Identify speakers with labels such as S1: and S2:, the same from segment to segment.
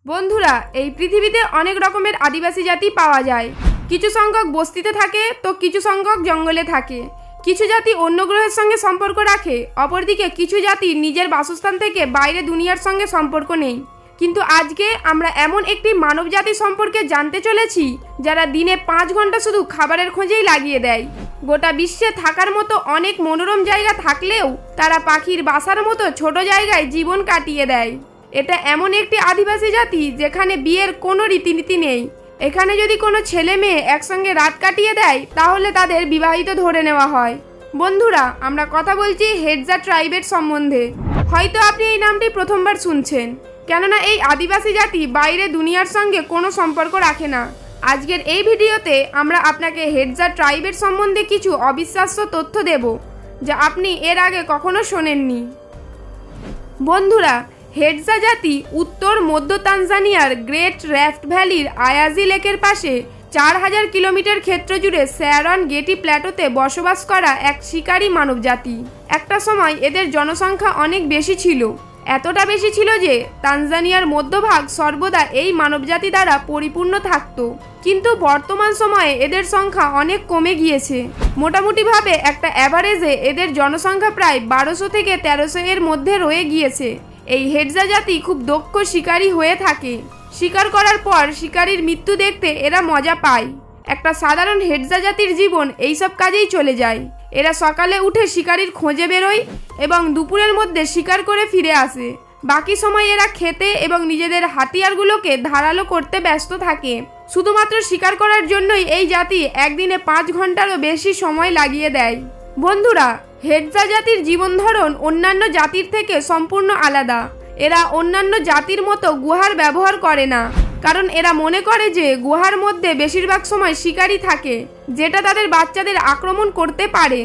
S1: বন্ধুরা, এই পৃথিবীতে অনেক রকমের আদিবাসী জাতি পাওয়া যায়। কিছু সংখ্যক বস্তিতে থাকে তো কিছু সংখ্যক জঙ্গলে থাকে। কিছু জাতি অন্য গ্রহের সঙ্গে সম্পর্ক রাখে, অপরদিকে কিছু জাতি নিজের বাসস্থান থেকে বাইরে দুনিয়ার সঙ্গে সম্পর্ক নেই। কিন্তু আজকে আমরা এমন একটি মানব জাতি সম্পর্কে জানতে চলেছি যারা দিনে 5 ঘন্টা শুধু খাবারের খোঁজেই লাগিয়ে দেয়। গোটা বিশ্বে থাকার মতো অনেক মনোরম জায়গা থাকলেও তারা পাখির বাসার মতো ছোট জায়গায় জীবন কাটিয়ে দেয়। এটা এমন একটি আদিবাসী জাতি যেখানে বিয়ের কোনো রীতিনীতি নেই। এখানে যদি কোনো ছেলে মেয়ে একসঙ্গে রাত কাটিয়ে দেয় তাহলে তাদের বিবাহিত ধরে নেওয়া হয়। বন্ধুরা, আমরা কথা বলছি হেডজা ট্রাইবের সম্বন্ধে। হয়তো আপনি এই নামটি প্রথমবার শুনছেন, কেননা এই আদিবাসী জাতি বাইরে দুনিয়ার সঙ্গে কোনো সম্পর্ক রাখে না। আজকের এই ভিডিওতে আমরা আপনাকে হেডজা ট্রাইবের সম্বন্ধে কিছু অবিশ্বাস্য তথ্য দেব যা আপনি এর আগে কখনো শোনেননি। বন্ধুরা, হেডজা জাতি উত্তর মধ্য তানজানিয়ার গ্রেট র্যাফট ভ্যালির আয়াজি লেকের পাশে 4000 কিলোমিটার ক্ষেত্র জুড়ে স্যারন গেটি প্ল্যাটোতে বসবাস করা এক শিকারী মানব জাতি। একটা সময় এদের জনসংখ্যা অনেক বেশি ছিল, এতটা বেশি ছিল যে তানজানিয়ার মধ্যভাগ সর্বদা এই মানবজাতি দ্বারা পরিপূর্ণ থাকত। কিন্তু বর্তমান সময়ে এদের সংখ্যা অনেক কমে গিয়েছে। মোটামুটিভাবে একটা অ্যাভারেজে এদের জনসংখ্যা প্রায় 1200 থেকে 1300 এর মধ্যে রয়ে গিয়েছে। এই হেডজা জাতি খুব দক্ষ শিকারী হয়ে থাকে। শিকার করার পর শিকারীর মৃত্যু দেখতে এরা মজা পায়। একটা সাধারণ হেডজা জাতির জীবন এইসব কাজেই চলে যায়। এরা সকালে উঠে শিকারীর খোঁজে বেরোয় এবং দুপুরের মধ্যে শিকার করে ফিরে আসে। বাকি সময় এরা খেতে এবং নিজেদের হাতিয়ারগুলোকে ধারালো করতে ব্যস্ত থাকে। শুধুমাত্র শিকার করার জন্যই এই জাতি একদিনে 5 ঘন্টারও বেশি সময় লাগিয়ে দেয়। বন্ধুরা, হেডজা জাতির জীবন ধরন অন্যান্য জাতির থেকে সম্পূর্ণ আলাদা। এরা অন্যান্য জাতির মতো গুহার ব্যবহার করে না, কারণ এরা মনে করে যে গুহার মধ্যে বেশিরভাগ সময় শিকারী থাকে যেটা তাদের বাচ্চাদের আক্রমণ করতে পারে।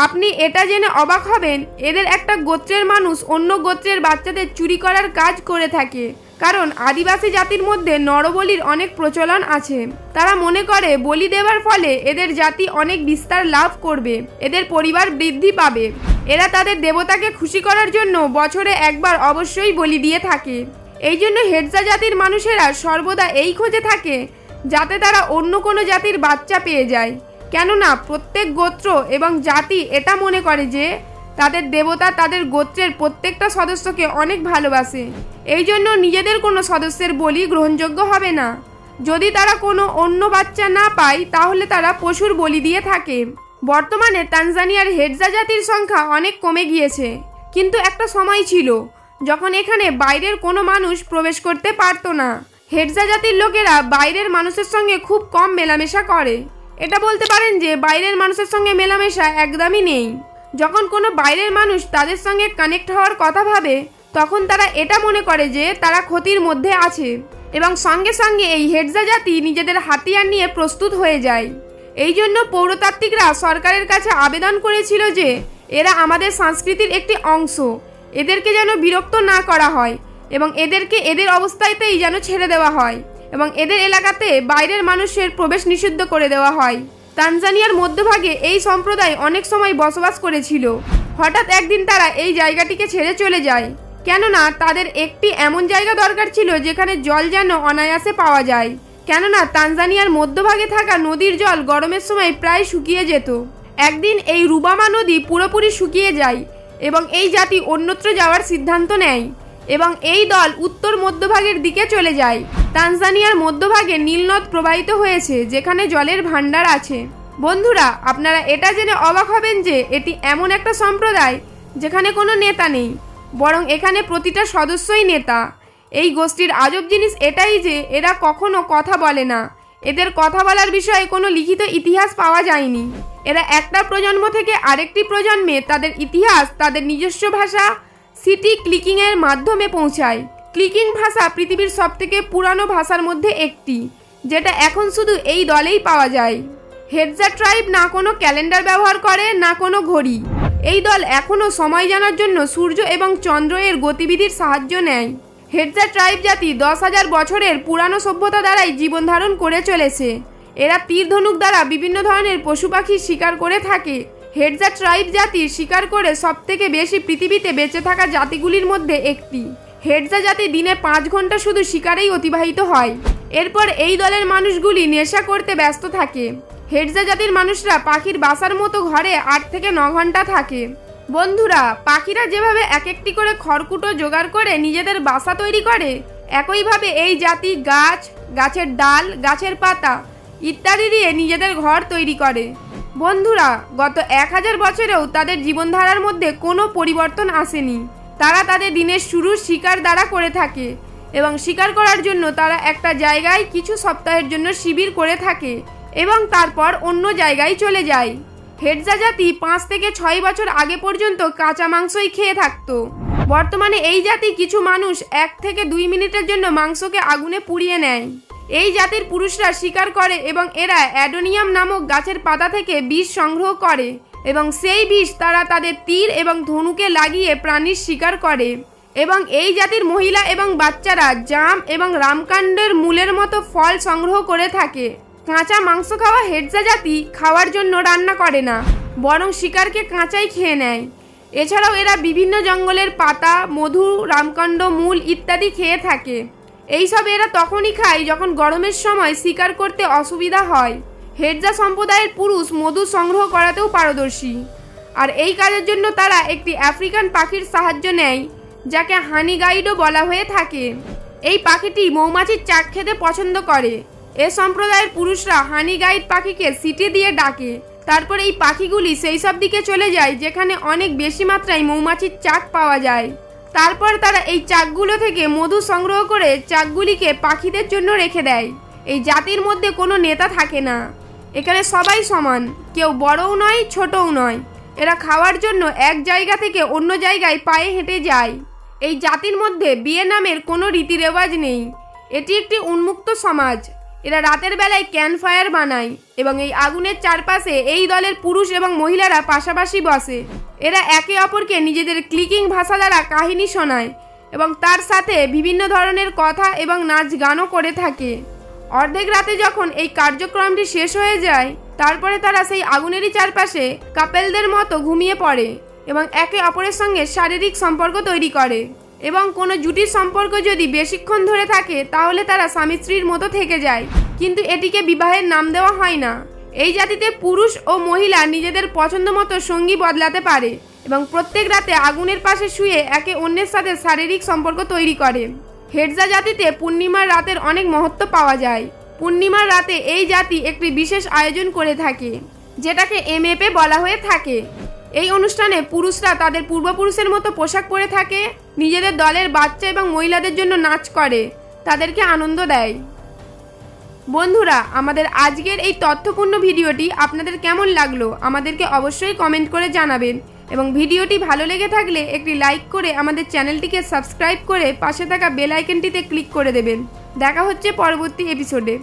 S1: আপনি এটা জেনে অবাক হবেন, এদের একটা গোত্রের মানুষ অন্য গোত্রের বাচ্চাদের চুরি করার কাজ করে থাকে, কারণ আদিবাসী জাতির মধ্যে নরবলির অনেক প্রচলন আছে। তারা মনে করে বলি দেওয়ার ফলে এদের জাতি অনেক বিস্তার লাভ করবে, এদের পরিবার বৃদ্ধি পাবে। এরা তাদের দেবতাকে খুশি করার জন্য বছরে একবার অবশ্যই বলি দিয়ে থাকে। এই জন্য হেডজা জাতির মানুষেরা সর্বদা এই খোঁজে থাকে যাতে তারা অন্য কোনো জাতির বাচ্চা পেয়ে যায়, কেননা প্রত্যেক গোত্র এবং জাতি এটা মনে করে যে তাদের দেবতা তাদের গোত্রের প্রত্যেকটা সদস্যকে অনেক ভালোবাসে। এই জন্য নিজেদের কোনো সদস্যের বলি গ্রহণযোগ্য হবে না। যদি তারা কোনো অন্য বাচ্চা না পায় তাহলে তারা পশুর বলি দিয়ে থাকে। বর্তমানে তানজানিয়ার হেডজা জাতির সংখ্যা অনেক কমে গিয়েছে, কিন্তু একটা সময় ছিল যখন এখানে বাইরের কোনো মানুষ প্রবেশ করতে পারত না। হেডজা জাতির লোকেরা বাইরের মানুষের সঙ্গে খুব কম মেলামেশা করে। এটা বলতে পারেন যে বাইরের মানুষের সঙ্গে মেলামেশা একদমই নেই। যখন কোনো বাইরের মানুষ তাদের সঙ্গে কানেক্ট হওয়ার কথা ভাবে তখন তারা এটা মনে করে যে তারা ক্ষতির মধ্যে আছে এবং সঙ্গে সঙ্গে এই হেডজা জাতি নিজেদের হাতিয়ার নিয়ে প্রস্তুত হয়ে যায়। এই জন্য পৌরতাত্ত্বিকরা সরকারের কাছে আবেদন করেছিল যে এরা আমাদের সংস্কৃতির একটি অংশ, এদেরকে যেন বিরক্ত না করা হয় এবং এদেরকে এদের অবস্থাতেই যেন ছেড়ে দেওয়া হয় এবং এদের এলাকাতে বাইরের মানুষের প্রবেশ নিষিদ্ধ করে দেওয়া হয়। তানজানিয়ার মধ্যভাগে এই সম্প্রদায় অনেক সময় বসবাস করেছিল। হঠাৎ একদিন তারা এই জায়গাটিকে ছেড়ে চলে যায়, কেননা তাদের একটি এমন জায়গা দরকার ছিল যেখানে জল যেন অনায়াসে পাওয়া যায়, কেননা তানজানিয়ার মধ্যভাগে থাকা নদীর জল গরমের সময় প্রায় শুকিয়ে যেত। একদিন এই রুবামা নদী পুরোপুরি শুকিয়ে যায় এবং এই জাতি অন্যত্র যাওয়ার সিদ্ধান্ত নেয় এবং এই দল উত্তর মধ্যভাগের দিকে চলে যায়। তানজানিয়ার মধ্যভাগে নীলনদ প্রবাহিত হয়েছে যেখানে জলের ভান্ডার আছে। বন্ধুরা, আপনারা এটা জেনে অবাক হবেন যে এটি এমন একটা সম্প্রদায় যেখানে কোনো নেতা নেই, বরং এখানে প্রতিটা সদস্যই নেতা। এই গোষ্ঠীর আজব জিনিস এটাই যে এরা কখনো কথা বলে না। এদের কথা বলার বিষয়ে কোনো লিখিত ইতিহাস পাওয়া যায়নি। এরা একটা প্রজন্ম থেকে আরেকটি প্রজন্মে তাদের ইতিহাস তাদের নিজস্ব ভাষা সিটি ক্লিকিংয়ের মাধ্যমে পৌঁছায়। ক্লিকিং ভাষা পৃথিবীর সবথেকে পুরানো ভাষার মধ্যে একটি, যেটা এখন শুধু এই দলেই পাওয়া যায়। হেডজা ট্রাইব না কোনো ক্যালেন্ডার ব্যবহার করে না কোনো ঘড়ি। এই দল এখনও সময় জানার জন্য সূর্য এবং চন্দ্র এর গতিবিধির সাহায্য নেয়। হেডজা ট্রাইব জাতি 10,000 বছরের পুরানো সভ্যতা দ্বারাই জীবন ধারণ করে চলেছে। এরা তীর ধনুক দ্বারা বিভিন্ন ধরনের পশু পাখি শিকার করে থাকে। হেডজা ট্রাইব জাতি শিকার করে সবথেকে বেশি পৃথিবীতে বেঁচে থাকা জাতিগুলির মধ্যে একটি। হেডজা জাতি দিনে 5 ঘন্টা শুধু শিকারেই অতিবাহিত হয়। এরপর এই দলের মানুষগুলি নেশা করতে ব্যস্ত থাকে। হেডজা জাতির মানুষরা পাখির বাসার মতো ঘরে 8 থেকে 9 ঘন্টা থাকে। বন্ধুরা, পাখিরা যেভাবে এক একটি করে খড়কুটো জোগাড় করে নিজেদের বাসা তৈরি করে, একইভাবে এই জাতি গাছ, গাছের ডাল, গাছের পাতা ইত্যাদি দিয়ে নিজেদের ঘর তৈরি করে। বন্ধুরা, গত 1000 বছরেও তাদের জীবনধারার মধ্যে কোনো পরিবর্তন আসেনি। তারা তাদের দিনের শুরু শিকার দ্বারা করে থাকে এবং শিকার করার জন্য তারা একটা জায়গায় কিছু সপ্তাহের জন্য শিবির করে থাকে এবং তারপর অন্য জায়গায় চলে যায়। হেডজা জাতি 5 থেকে 6 বছর আগে পর্যন্ত কাঁচা মাংসই খেয়ে থাকতো। বর্তমানে এই জাতি কিছু মানুষ 1 থেকে 2 মিনিটের জন্য মাংসকে আগুনে পুড়িয়ে নেয়। এই জাতির পুরুষরা শিকার করে এবং এরা অ্যাডোনিয়াম নামক গাছের পাতা থেকে বিষ সংগ্রহ করে এবং সেই বিষ তারা তাদের তীর এবং ধনুকে লাগিয়ে প্রাণীর শিকার করে। এবং এই জাতির মহিলা এবং বাচ্চারা জাম এবং রামকাণ্ডের মূলের মতো ফল সংগ্রহ করে থাকে। কাঁচা মাংস খাওয়া হেডজা জাতি খাওয়ার জন্য রান্না করে না, বরং শিকারকে কাঁচাই খেয়ে নেয়। এছাড়াও এরা বিভিন্ন জঙ্গলের পাতা, মধু, রামকাণ্ড, মূল ইত্যাদি খেয়ে থাকে। এইসব এরা তখনই খায় যখন গরমের সময় শিকার করতে অসুবিধা হয়। হেডজা সম্প্রদায়ের পুরুষ মধু সংগ্রহ করাতেও পারদর্শী, আর এই কাজের জন্য তারা একটি আফ্রিকান পাখির সাহায্য নেয় যাকে হানি গাইডও বলা হয়ে থাকে। এই পাখিটি মৌমাছির চাক খেতে পছন্দ করে। এ সম্প্রদায়ের পুরুষরা হানি গাইড পাখিকে সিটি দিয়ে ডাকে। তারপর এই পাখিগুলি সেই সব দিকে চলে যায় যেখানে অনেক বেশি মাত্রায় মৌমাছির চাক পাওয়া যায়। তারপর তারা এই চাকগুলো থেকে মধু সংগ্রহ করে চাকগুলিকে পাখিদের জন্য রেখে দেয়। এই জাতির মধ্যে কোনো নেতা থাকে না। এখানে সবাই সমান, কেউ বড়ও নয় ছোটও নয়। এরা খাওয়ার জন্য এক জায়গা থেকে অন্য জায়গায় পায়ে হেঁটে যায়। এই জাতির মধ্যে বিয়ে নামের কোনো রীতি রেওয়াজ নেই। এটি একটি উন্মুক্ত সমাজ। এরা রাতের বেলায় ক্যাম্পফায়ার বানায় এবং এই আগুনের চারপাশে এই দলের পুরুষ এবং মহিলারা পাশাপাশি বসে। এরা একে অপরকে নিজেদের ক্লিকিং ভাষা দ্বারা কাহিনী শোনায় এবং তার সাথে বিভিন্ন ধরনের কথা এবং নাচ গানও করে থাকে। অর্ধেক রাতে যখন এই কার্যক্রমটি শেষ হয়ে যায়, তারপরে তারা সেই আগুনেরই চারপাশে কাপেলদের মতো ঘুমিয়ে পড়ে এবং একে অপরের সঙ্গে শারীরিক সম্পর্ক তৈরি করে। এবং কোনো জুটির সম্পর্ক যদি বেশিক্ষণ ধরে থাকে তাহলে তারা স্বামী স্ত্রীর মতো থেকে যায়, কিন্তু এটিকে বিবাহের নাম দেওয়া হয় না। এই জাতিতে পুরুষ ও মহিলা নিজেদের পছন্দ মতো সঙ্গী বদলাতে পারে এবং প্রত্যেক রাতে আগুনের পাশে শুয়ে একে অন্যের সাথে শারীরিক সম্পর্ক তৈরি করে। হেডজা জাতিতে পূর্ণিমার রাতের অনেক মহত্ব পাওয়া যায়। পূর্ণিমার রাতে এই জাতি একটি বিশেষ আয়োজন করে থাকে যেটাকে এমএপে বলা হয়ে থাকে। এই অনুষ্ঠানে পুরুষরা তাদের পূর্বপুরুষের মতো পোশাক পরে থাকে, নিজেদের দলের বাচ্চা এবং মহিলাদের জন্য নাচ করে, তাদেরকে আনন্দ দেয়। বন্ধুরা, আমাদের আজকের এই তথ্যপূর্ণ ভিডিওটি আপনাদের কেমন লাগলো আমাদেরকে অবশ্যই কমেন্ট করে জানাবেন এবং ভিডিওটি ভালো লেগে থাকলে একটি লাইক করে আমাদের চ্যানেলটিকে সাবস্ক্রাইব করে পাশে থাকা বেল আইকনটিতে ক্লিক করে দেবেন। দেখা হচ্ছে পরবর্তী এপিসোডে।